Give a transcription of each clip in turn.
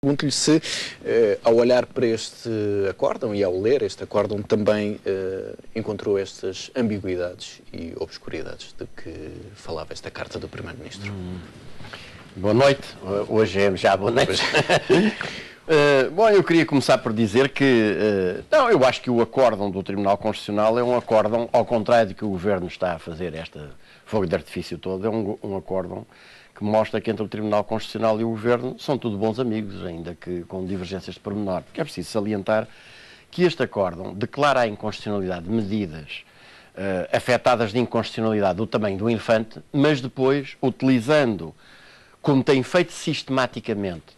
pergunto-lhe se, ao olhar para este acórdão e ao ler este acórdão, também encontrou estas ambiguidades e obscuridades de que falava esta carta do Primeiro-Ministro. Boa noite. Hoje é já boa noite. Bom, eu queria começar por dizer que, não, eu acho que o acórdão do Tribunal Constitucional é um acórdão, ao contrário do que o Governo está a fazer, esta fogo de artifício todo, é um acórdão que mostra que entre o Tribunal Constitucional e o Governo são tudo bons amigos, ainda que com divergências de pormenor. Porque é preciso salientar que este acórdão declara a inconstitucionalidade de medidas afetadas de inconstitucionalidade do tamanho do infante, mas depois, utilizando, como tem feito sistematicamente,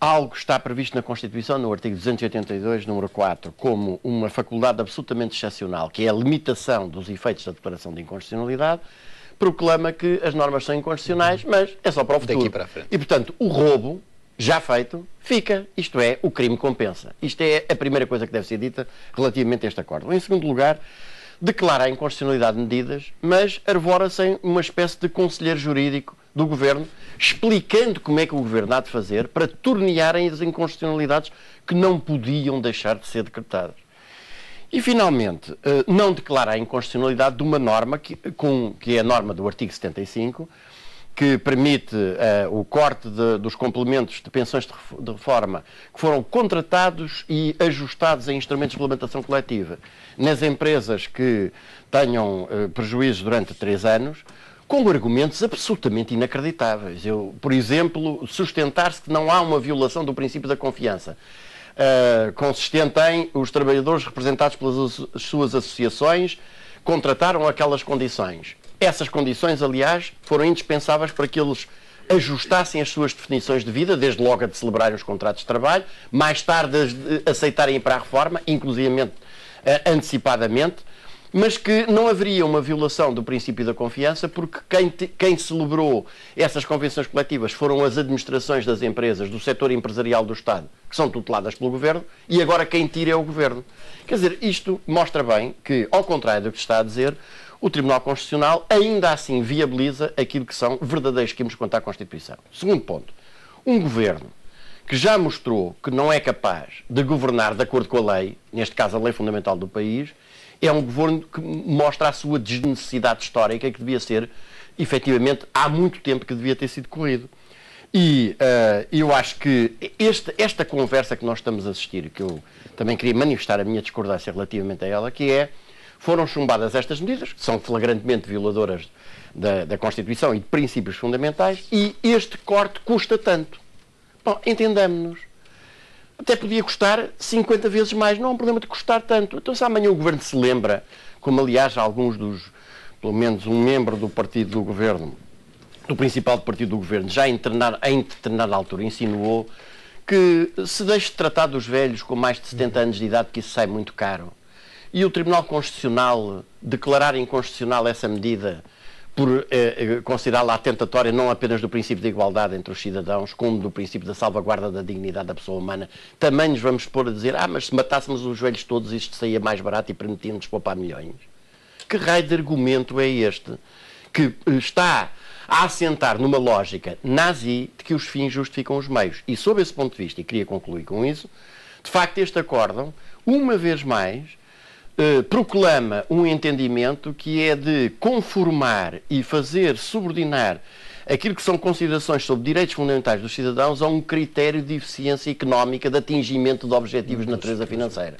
algo que está previsto na Constituição, no artigo 282, número 4, como uma faculdade absolutamente excepcional, que é a limitação dos efeitos da declaração de inconstitucionalidade, proclama que as normas são inconstitucionais, mas é só para o futuro. Daqui para a frente. E, portanto, o roubo, já feito, fica. Isto é, o crime compensa. Isto é a primeira coisa que deve ser dita relativamente a este acordo. Em segundo lugar, declara a inconstitucionalidade de medidas, mas arvora-se em uma espécie de conselheiro jurídico do Governo, explicando como é que o Governo há de fazer para tornearem as inconstitucionalidades que não podiam deixar de ser decretadas. E, finalmente, não declara a inconstitucionalidade de uma norma, que é a norma do artigo 75, que permite o corte dos complementos de pensões de reforma que foram contratados e ajustados a instrumentos de regulamentação coletiva nas empresas que tenham prejuízos durante 3 anos, com argumentos absolutamente inacreditáveis. Por exemplo, sustentar-se que não há uma violação do princípio da confiança, consistente em os trabalhadores representados pelas suas associações contrataram aquelas condições. Essas condições, aliás, foram indispensáveis para que eles ajustassem as suas definições de vida, desde logo a de celebrarem os contratos de trabalho, mais tarde a de aceitarem ir para a reforma, inclusivamente antecipadamente, mas que não haveria uma violação do princípio da confiança, porque quem celebrou essas convenções coletivas foram as administrações das empresas do setor empresarial do Estado, que são tuteladas pelo Governo, e agora quem tira é o Governo. Quer dizer, isto mostra bem que, ao contrário do que está a dizer, o Tribunal Constitucional ainda assim viabiliza aquilo que são verdadeiros crimes contra a Constituição. Segundo ponto, um Governo que já mostrou que não é capaz de governar de acordo com a lei, neste caso a lei fundamental do país, é um governo que mostra a sua desnecessidade histórica, que devia ser, efetivamente, há muito tempo que devia ter sido corrido. E eu acho que esta conversa que nós estamos a assistir, que eu também queria manifestar a minha discordância relativamente a ela, que é, foram chumbadas estas medidas, que são flagrantemente violadoras da Constituição e de princípios fundamentais, e este corte custa tanto. Bom, entendamos-nos. Até podia custar 50 vezes mais, não é um problema de custar tanto. Então, se amanhã o Governo se lembra, como aliás alguns pelo menos um membro do partido do Governo, do principal partido do Governo, já em determinada altura insinuou que se deixe de tratar dos velhos com mais de 70 anos de idade, que isso sai muito caro. E o Tribunal Constitucional declarar inconstitucional essa medida por considerá-la atentatória não apenas do princípio da igualdade entre os cidadãos, como do princípio da salvaguarda da dignidade da pessoa humana, também nos vamos pôr a dizer, mas se matássemos os velhos todos isto saía mais barato e permitia-nos poupar milhões. Que raio de argumento é este que está a assentar numa lógica nazi de que os fins justificam os meios? E sob esse ponto de vista, e queria concluir com isso, de facto este acórdão, uma vez mais, proclama um entendimento que é de conformar e fazer subordinar aquilo que são considerações sobre direitos fundamentais dos cidadãos a um critério de eficiência económica de atingimento de objetivos de natureza financeira.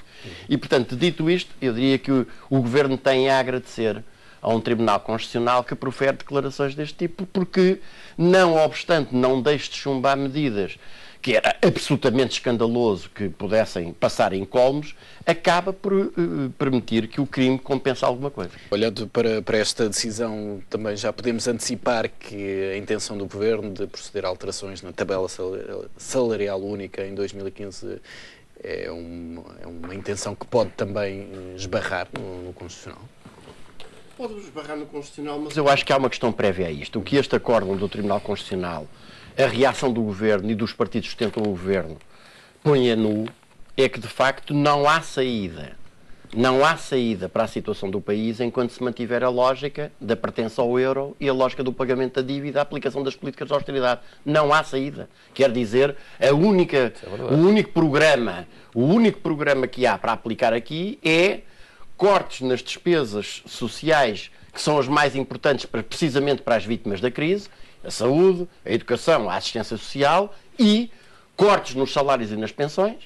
E, portanto, dito isto, eu diria que o Governo tem a agradecer a um Tribunal Constitucional que profere declarações deste tipo, porque, não obstante não deixe de chumbar medidas que era absolutamente escandaloso que pudessem passar incólumes, acaba por permitir que o crime compense alguma coisa. Olhando para esta decisão, também já podemos antecipar que a intenção do Governo de proceder a alterações na tabela salarial única em 2015 é uma intenção que pode também esbarrar no Constitucional? Pode esbarrar no Constitucional, mas eu acho que há uma questão prévia a isto. O que este acórdão do Tribunal Constitucional, a reação do Governo e dos partidos que sustentam o Governo põe a nu, é que de facto não há saída Não há saída para a situação do país enquanto se mantiver a lógica da pertença ao euro e a lógica do pagamento da dívida, a aplicação das políticas de austeridade. Não há saída. Quer dizer, o único programa que há para aplicar aqui é cortes nas despesas sociais, que são as mais importantes precisamente para as vítimas da crise, a saúde, a educação, a assistência social, e cortes nos salários e nas pensões,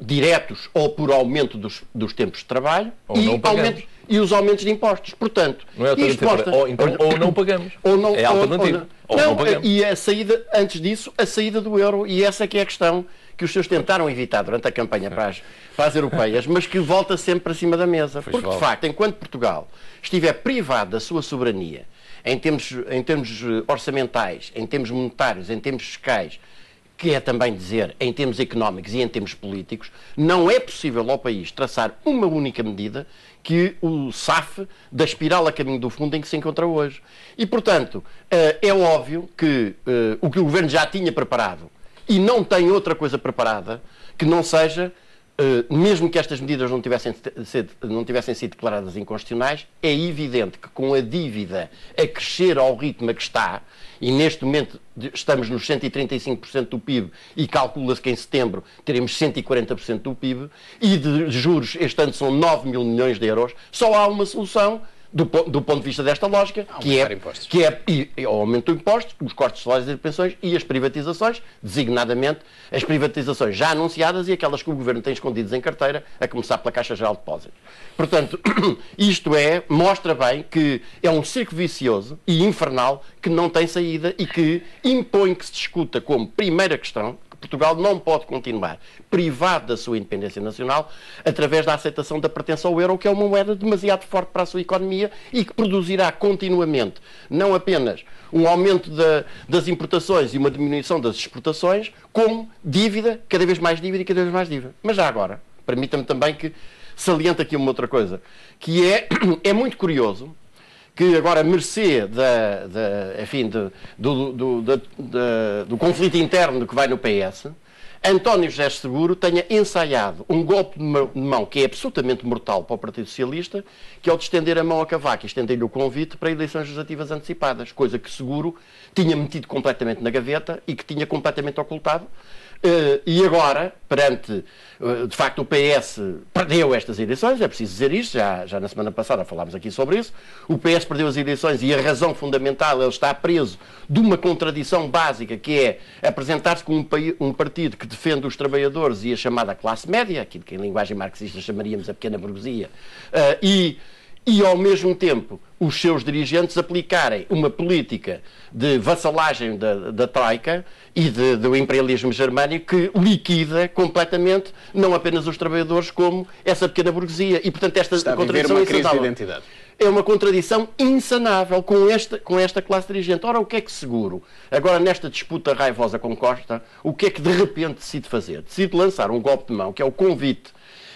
diretos ou por aumento dos tempos de trabalho, e os aumentos de impostos. Portanto, não é ou não pagamos. É a alternativa. Ou não pagamos. E a saída, antes disso, a saída do euro, e essa que é a questão que os seus tentaram evitar durante a campanha para as europeias, mas que volta sempre para cima da mesa. Porque, de facto, enquanto Portugal estiver privado da sua soberania, em termos orçamentais, em termos monetários, em termos fiscais, que é também dizer em termos económicos e em termos políticos, não é possível ao país traçar uma única medida que o safe da espiral a caminho do fundo em que se encontra hoje. E, portanto, é óbvio que o que o Governo já tinha preparado e não tem outra coisa preparada que não seja, mesmo que estas medidas não tivessem sido declaradas inconstitucionais, é evidente que com a dívida a crescer ao ritmo a que está, e neste momento estamos nos 135% do PIB e calcula-se que em setembro teremos 140% do PIB, e de juros este ano são 9 mil milhões de euros, só há uma solução do ponto de vista desta lógica, que é o aumento do imposto, os cortes de salários e de pensões e as privatizações, designadamente as privatizações já anunciadas e aquelas que o Governo tem escondidas em carteira, a começar pela Caixa Geral de Depósitos. Portanto, isto mostra bem que é um círculo vicioso e infernal que não tem saída e que impõe que se discuta como primeira questão que Portugal não pode continuar privado da sua independência nacional através da aceitação da pertença ao euro, que é uma moeda demasiado forte para a sua economia e que produzirá continuamente não apenas um aumento das importações e uma diminuição das exportações, como dívida, cada vez mais dívida e cada vez mais dívida. Mas já agora, permita-me também que saliente aqui uma outra coisa, que é muito curioso que agora, à mercê do conflito interno que vai no PS, António José Seguro tenha ensaiado um golpe de mão que é absolutamente mortal para o Partido Socialista, que é o de estender a mão a Cavaco e estender-lhe o convite para eleições legislativas antecipadas, coisa que Seguro tinha metido completamente na gaveta e que tinha completamente ocultado. E agora, perante, de facto, o PS perdeu estas eleições, é preciso dizer isto, já na semana passada falámos aqui sobre isso, o PS perdeu as eleições e a razão fundamental, ele está preso de uma contradição básica, que é apresentar-se como um partido que defende os trabalhadores e a chamada classe média, aquilo que em linguagem marxista chamaríamos a pequena burguesia, e ao mesmo tempo os seus dirigentes aplicarem uma política de vassalagem da Troika e do imperialismo germânico que liquida completamente não apenas os trabalhadores como essa pequena burguesia. E, portanto, esta contradição uma crise de identidade. É uma contradição insanável com esta classe dirigente. Ora, o que é que Seguro, agora nesta disputa raivosa com Costa, o que é que de repente decide fazer? Decide lançar um golpe de mão, que é o convite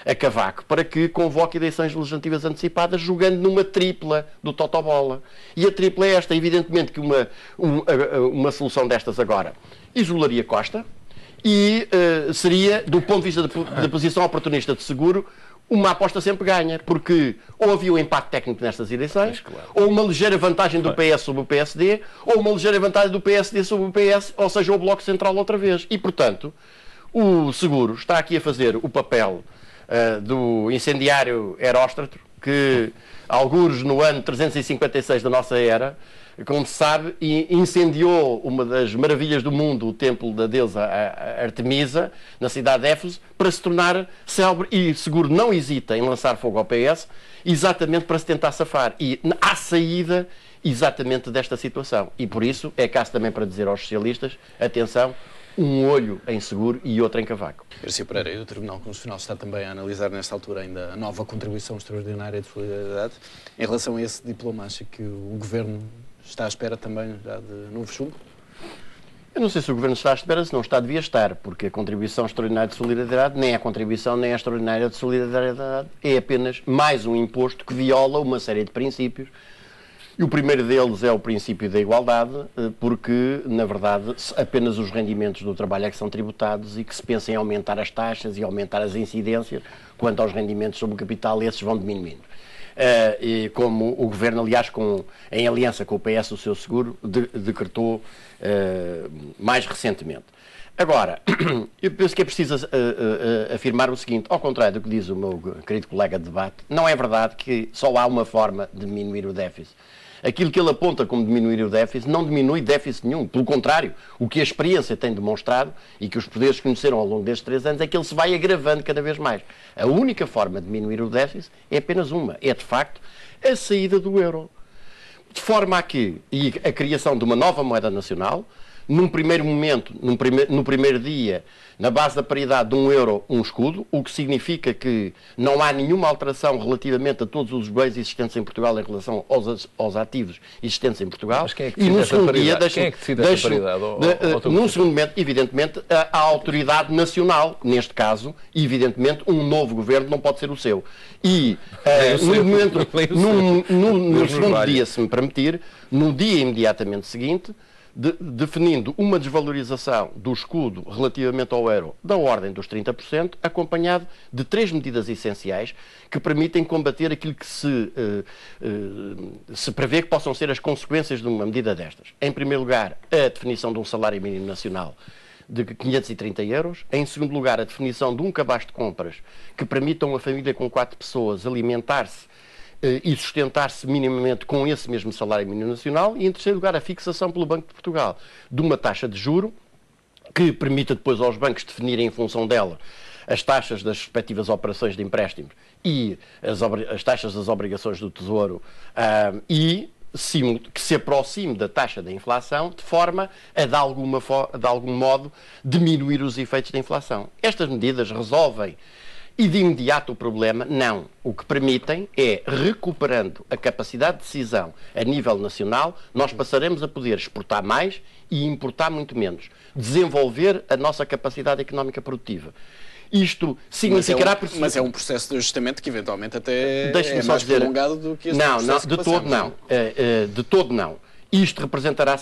a Cavaco para que convoque eleições legislativas antecipadas, jogando numa tripla do Totobola. E a tripla é esta. Evidentemente que uma solução destas agora isolaria Costa e seria, do ponto de vista da posição oportunista de Seguro, uma aposta sempre ganha, porque ou havia um impacto técnico nestas eleições, ou uma ligeira vantagem do PS sobre o PSD, ou uma ligeira vantagem do PSD sobre o PS, ou seja, o Bloco Central outra vez. E, portanto, o Seguro está aqui a fazer o papel do incendiário Heróstrato, que, algures no ano 356 da nossa era, como se sabe, incendiou uma das maravilhas do mundo, o templo da deusa Artemisa, na cidade de Éfeso, para se tornar célebre, e Seguro não hesita em lançar fogo ao PS, exatamente para se tentar safar. E há saída exatamente desta situação. E por isso é caso também para dizer aos socialistas, atenção, um olho em Seguro e outro em Cavaco. Garcia Pereira, e o Tribunal Constitucional está também a analisar nesta altura ainda a nova contribuição extraordinária de solidariedade. Em relação a esse diploma, acha que o Governo está à espera também já de novo chumbo? Eu não sei se o Governo está à espera, se não está, devia estar, porque a contribuição extraordinária de solidariedade, nem a contribuição nem a extraordinária de solidariedade, é apenas mais um imposto que viola uma série de princípios E o primeiro deles é o princípio da igualdade, porque, na verdade, apenas os rendimentos do trabalho é que são tributados e que se pensa em aumentar as taxas e aumentar as incidências, quanto aos rendimentos sobre o capital, esses vão diminuindo. E como o Governo, aliás, em aliança com o PS, o seu seguro, decretou mais recentemente. Agora, eu penso que é preciso afirmar o seguinte, ao contrário do que diz o meu querido colega de debate, não é verdade que só há uma forma de diminuir o déficit. Aquilo que ele aponta como diminuir o déficit não diminui déficit nenhum. Pelo contrário, o que a experiência tem demonstrado e que os poderes conheceram ao longo destes 3 anos é que ele se vai agravando cada vez mais. A única forma de diminuir o déficit é apenas uma. É, de facto, a saída do euro. De forma a que, e a criação de uma nova moeda nacional, num primeiro momento, no primeiro dia, na base da paridade de €1, um escudo, o que significa que não há nenhuma alteração relativamente a todos os bens existentes em Portugal em relação aos ativos existentes em Portugal. Mas quem é que decide essa paridade? Quem é que decide essa paridade? Num segundo momento, evidentemente, a autoridade nacional, neste caso, evidentemente, um novo governo não pode ser o seu. E, no segundo dia, se me permitir, no dia imediatamente seguinte, definindo uma desvalorização do escudo relativamente ao euro da ordem dos 30%, acompanhado de 3 medidas essenciais que permitem combater aquilo que se prevê que possam ser as consequências de uma medida destas. Em primeiro lugar, a definição de um salário mínimo nacional de 530 €. Em segundo lugar, a definição de um cabaz de compras que permita a uma família com 4 pessoas alimentar-se e sustentar-se minimamente com esse mesmo salário mínimo nacional. E, em terceiro lugar, a fixação pelo Banco de Portugal de uma taxa de juro que permita depois aos bancos definirem em função dela as taxas das respectivas operações de empréstimos e as taxas das obrigações do Tesouro e que se aproxime da taxa da inflação de forma a, de algum modo, diminuir os efeitos da inflação. Estas medidas resolvem e de imediato o problema? Não. O que permitem é, recuperando a capacidade de decisão a nível nacional, nós passaremos a poder exportar mais e importar muito menos. Desenvolver a nossa capacidade económica produtiva. Isto significará... Mas é um processo de ajustamento que eventualmente até é mais prolongado do que este processo de todo não. De todo não. Isto representará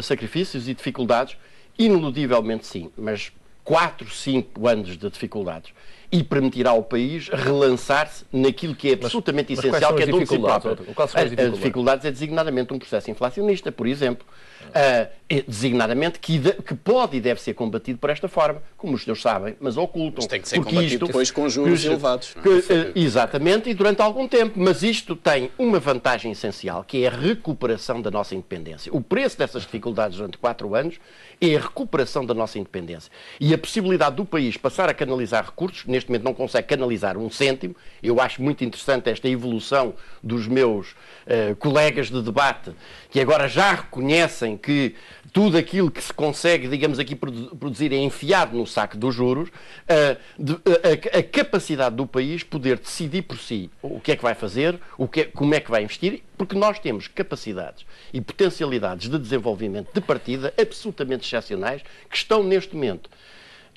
sacrifícios e dificuldades? Ineludivelmente sim, mas 4, 5 anos de dificuldades. E permitirá ao país relançar-se naquilo que é absolutamente essencial, que é de si próprio. As dificuldades é designadamente um processo inflacionista, por exemplo. Designadamente que pode e deve ser combatido por esta forma, como os senhores sabem, mas ocultam. Mas tem que ser combatido depois com juros elevados. Exatamente, e durante algum tempo. Mas isto tem uma vantagem essencial, que é a recuperação da nossa independência. O preço dessas dificuldades durante 4 anos é a recuperação da nossa independência. E a possibilidade do país passar a canalizar recursos, neste momento não consegue canalizar 1 cêntimo. Eu acho muito interessante esta evolução dos meus colegas de debate, que agora já reconhecem que tudo aquilo que se consegue, digamos aqui, produzir é enfiado no saco dos juros, a capacidade do país poder decidir por si o que é que vai fazer, como é que vai investir, porque nós temos capacidades e potencialidades de desenvolvimento de partida absolutamente excepcionais que estão neste momento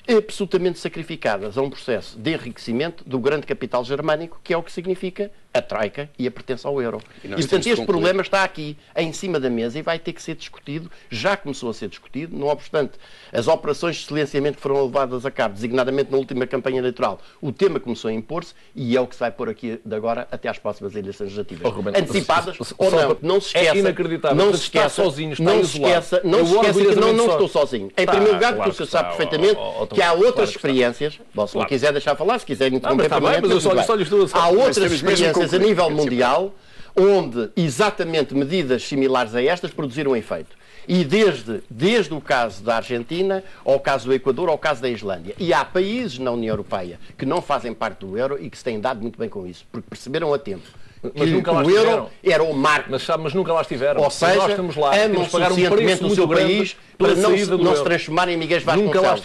absolutamente sacrificadas a um processo de enriquecimento do grande capital germânico, que é o que significa a Troika e a pertença ao euro. E portanto, este problema está aqui, em cima da mesa, e vai ter que ser discutido, já começou a ser discutido, não obstante as operações de silenciamento que foram levadas a cabo, designadamente na última campanha eleitoral, o tema começou a impor-se e é o que se vai pôr aqui de agora até às próximas eleições legislativas. Antecipadas ou não. Não se esqueça. É inacreditável. Não se esqueça. Sozinho, está não se esqueça. Não se esqueça que não estou sozinho. Em primeiro lugar, porque o senhor sabe perfeitamente que há outras experiências. Se não quiser deixar falar, se quiser interromper permanentemente, há outras experiências a nível mundial onde exatamente medidas similares a estas produziram efeito. E desde o caso da Argentina, ao caso do Equador, ao caso da Islândia. E há países na União Europeia que não fazem parte do euro e que se têm dado muito bem com isso, porque perceberam a tempo. Mas nunca lá o euro era o marco. Mas nunca lá estiveram. Ou seja, nós estamos lá, amam suficientemente o seu país para não se transformar em Miguel Vasconcelos.